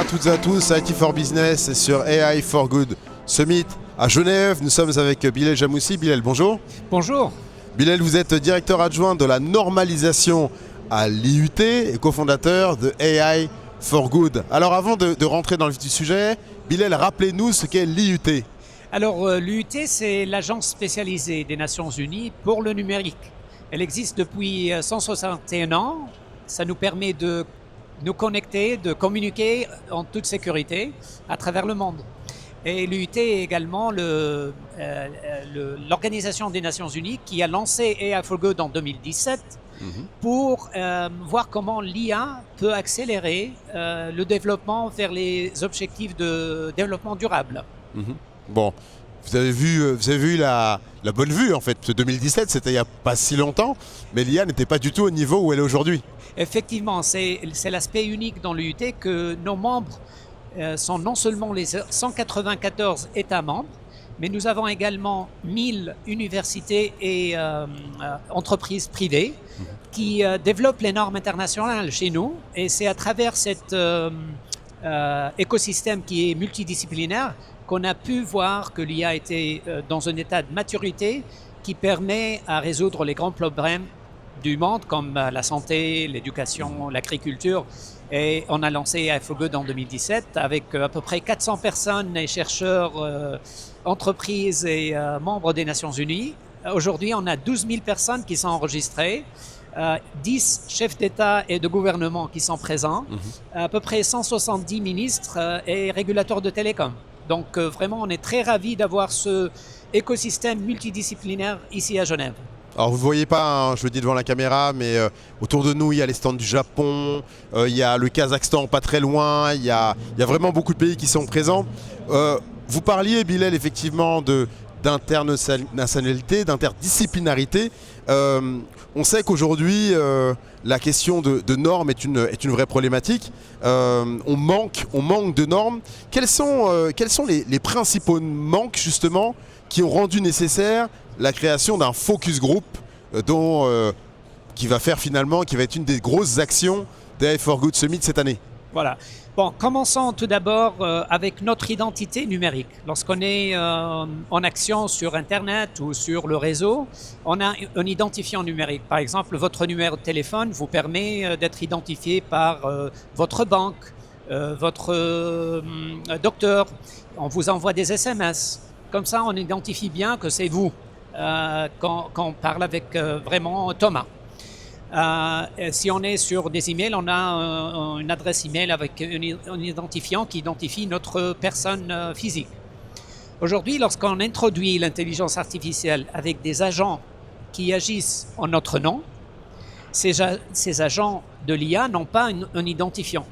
toutes et à tous, IT for Business et sur AI for Good Summit à Genève. Nous sommes avec Bilal Jamoussi. Bilal, bonjour. Bonjour. Bilal, vous êtes directeur adjoint de la normalisation à l'IUT et cofondateur de AI for Good. Alors avant de rentrer dans le vif du sujet, Bilal, rappelez-nous ce qu'est l'IUT. Alors l'IUT, c'est l'agence spécialisée des Nations Unies pour le numérique. Elle existe depuis 161 ans. Ça nous permet de nous connecter, de communiquer en toute sécurité à travers le monde. Et l'IUT est également l'Organisation des Nations Unies qui a lancé AI for Good en 2017 pour voir comment l'IA peut accélérer le développement vers les objectifs de développement durable. Bon, vous avez vu la bonne vue en fait. 2017, c'était il n'y a pas si longtemps, mais l'IA n'était pas du tout au niveau où elle est aujourd'hui. Effectivement, c'est l'aspect unique dans l'IUT que nos membres sont non seulement les 194 États membres, mais nous avons également 1000 universités et entreprises privées qui développent les normes internationales chez nous. Et c'est à travers cet écosystème qui est multidisciplinaire qu'on a pu voir que l'IA était dans un état de maturité qui permet à résoudre les grands problèmes du monde comme la santé, l'éducation, l'agriculture. Et on a lancé AI for Good en 2017 avec à peu près 400 personnes et chercheurs, entreprises et membres des Nations Unies. Aujourd'hui, on a 12 000 personnes qui sont enregistrées, 10 chefs d'État et de gouvernement qui sont présents, à peu près 170 ministres et régulateurs de télécom. Donc vraiment, on est très ravis d'avoir ce écosystème multidisciplinaire ici à Genève. Alors vous ne voyez pas, hein, je le dis devant la caméra, mais autour de nous, il y a les stands du Japon, il y a le Kazakhstan pas très loin, il y a vraiment beaucoup de pays qui sont présents. Vous parliez, Bilal, effectivement d'internationalité, d'interdisciplinarité. On sait qu'aujourd'hui, la question de normes est une vraie problématique. On manque de normes. Quels sont les principaux manques, justement, qui ont rendu nécessaire la création d'un focus group qui va être une des grosses actions d'AI for Good Summit cette année? Voilà. Bon, commençons tout d'abord avec notre identité numérique. Lorsqu'on est en action sur Internet ou sur le réseau, on a un identifiant numérique. Par exemple, votre numéro de téléphone vous permet d'être identifié par votre banque, votre docteur. On vous envoie des SMS. Comme ça, on identifie bien que c'est vous quand on parle avec vraiment Thomas. Si on est sur des emails, on a une adresse email avec un identifiant qui identifie notre personne physique. Aujourd'hui, lorsqu'on introduit l'intelligence artificielle avec des agents qui agissent en notre nom, ces agents de l'IA n'ont pas un identifiant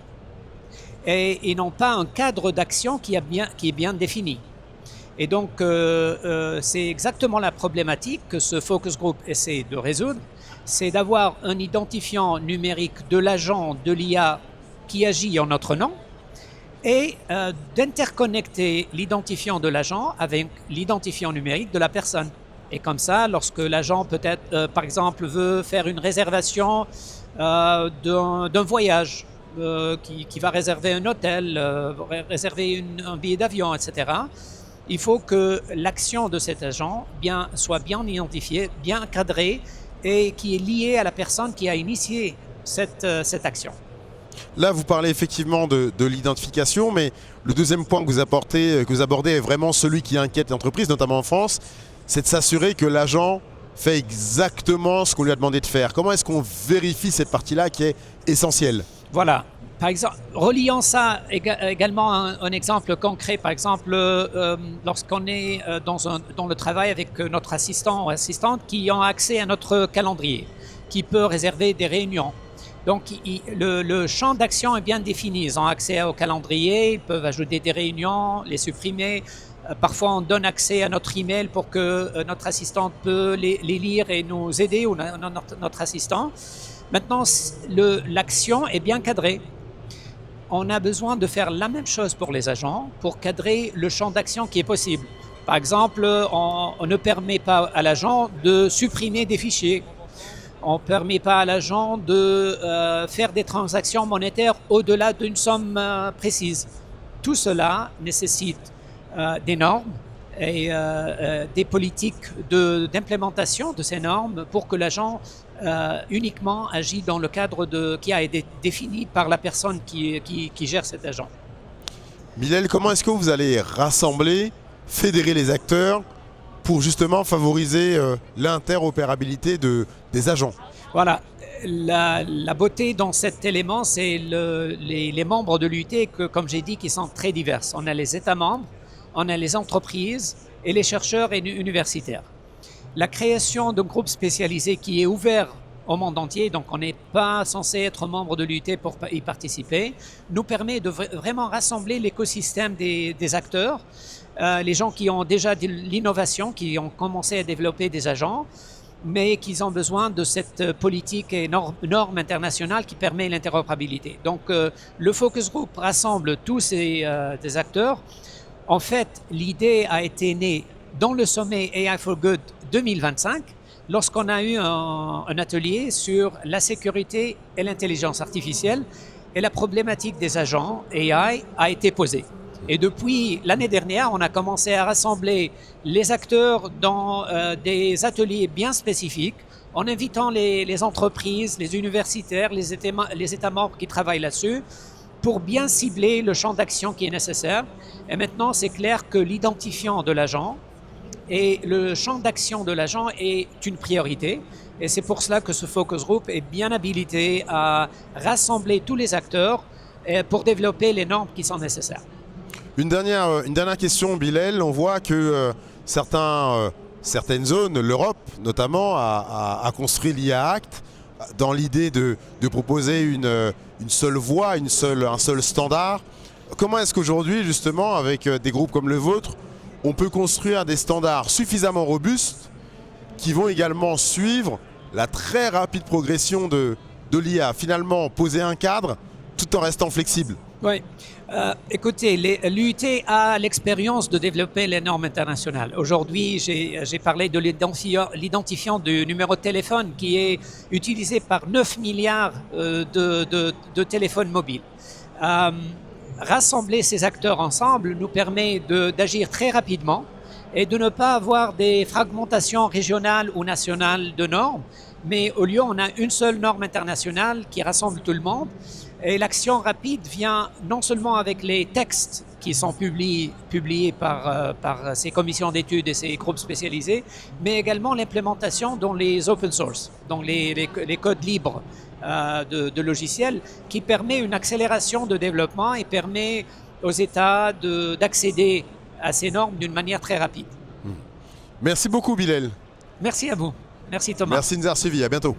et ils n'ont pas un cadre d'action qui est bien défini. Et donc, c'est exactement la problématique que ce focus group essaie de résoudre, c'est d'avoir un identifiant numérique de l'agent de l'IA qui agit en notre nom et d'interconnecter l'identifiant de l'agent avec l'identifiant numérique de la personne. Et comme ça, lorsque l'agent peut-être, par exemple, veut faire une réservation d'un voyage, qui va réserver un hôtel, réserver un billet d'avion, etc., il faut que l'action de cet agent soit bien identifiée, bien cadrée et qui est liée à la personne qui a initié cette action. Là, vous parlez effectivement de l'identification, mais le deuxième point que vous abordez est vraiment celui qui inquiète l'entreprise, notamment en France, c'est de s'assurer que l'agent fait exactement ce qu'on lui a demandé de faire. Comment est-ce qu'on vérifie cette partie-là qui est essentielle? Voilà. Par exemple, reliant ça également à un exemple concret, par exemple, lorsqu'on est dans le travail avec notre assistant ou assistante qui ont accès à notre calendrier, qui peut réserver des réunions. Donc, le champ d'action est bien défini. Ils ont accès au calendrier, ils peuvent ajouter des réunions, les supprimer. Parfois, on donne accès à notre email pour que notre assistante peut les lire et nous aider, ou notre assistant. Maintenant, l'action est bien cadrée. On a besoin de faire la même chose pour les agents pour cadrer le champ d'action qui est possible. Par exemple, on ne permet pas à l'agent de supprimer des fichiers. On ne permet pas à l'agent de faire des transactions monétaires au-delà d'une somme précise. Tout cela nécessite des normes et des politiques d'implémentation de ces normes pour que l'agent uniquement agit dans le cadre qui a été défini par la personne qui gère cet agent. Bilal, comment est-ce que vous allez rassembler, fédérer les acteurs pour justement favoriser l'interopérabilité des agents? Voilà. La beauté dans cet élément, c'est les membres de l'UT que, comme j'ai dit, qui sont très divers. On a les États membres, on a les entreprises et les chercheurs et universitaires. La création d'un groupe spécialisé qui est ouvert au monde entier, donc on n'est pas censé être membre de l'UT pour y participer, nous permet de vraiment rassembler l'écosystème des acteurs, les gens qui ont déjà de l'innovation, qui ont commencé à développer des agents, mais qui ont besoin de cette politique et norme internationale qui permet l'interopérabilité. Donc le focus group rassemble tous ces acteurs. En fait, l'idée a été née dans le sommet AI for Good 2025, lorsqu'on a eu un atelier sur la sécurité et l'intelligence artificielle, et la problématique des agents AI a été posée. Et depuis l'année dernière, on a commencé à rassembler les acteurs dans des ateliers bien spécifiques, en invitant les entreprises, les universitaires, les États membres qui travaillent là-dessus, pour bien cibler le champ d'action qui est nécessaire. Et maintenant, c'est clair que l'identifiant de l'agent et le champ d'action de l'agent est une priorité. Et c'est pour cela que ce focus group est bien habilité à rassembler tous les acteurs pour développer les normes qui sont nécessaires. Une dernière question, Bilal. On voit que certaines zones, l'Europe notamment, a construit l'IA Act dans l'idée de proposer une seule voie, un seul standard. Comment est-ce qu'aujourd'hui, justement, avec des groupes comme le vôtre, on peut construire des standards suffisamment robustes qui vont également suivre la très rapide progression de l'IA, finalement poser un cadre tout en restant flexible? Oui. Écoutez, l'UT a l'expérience de développer les normes internationales. Aujourd'hui, j'ai parlé de l'identifiant du numéro de téléphone qui est utilisé par 9 milliards de téléphones mobiles. Rassembler ces acteurs ensemble nous permet d'agir très rapidement et de ne pas avoir des fragmentations régionales ou nationales de normes, mais au lieu, on a une seule norme internationale qui rassemble tout le monde. Et l'action rapide vient non seulement avec les textes qui sont publiés par ces commissions d'études et ces groupes spécialisés, mais également l'implémentation dans les open source, dans les codes libres de logiciels, qui permet une accélération de développement et permet aux États d'accéder à ces normes d'une manière très rapide. Merci beaucoup, Bilal. Merci à vous. Merci Thomas. Merci Nzar Suivi, à bientôt.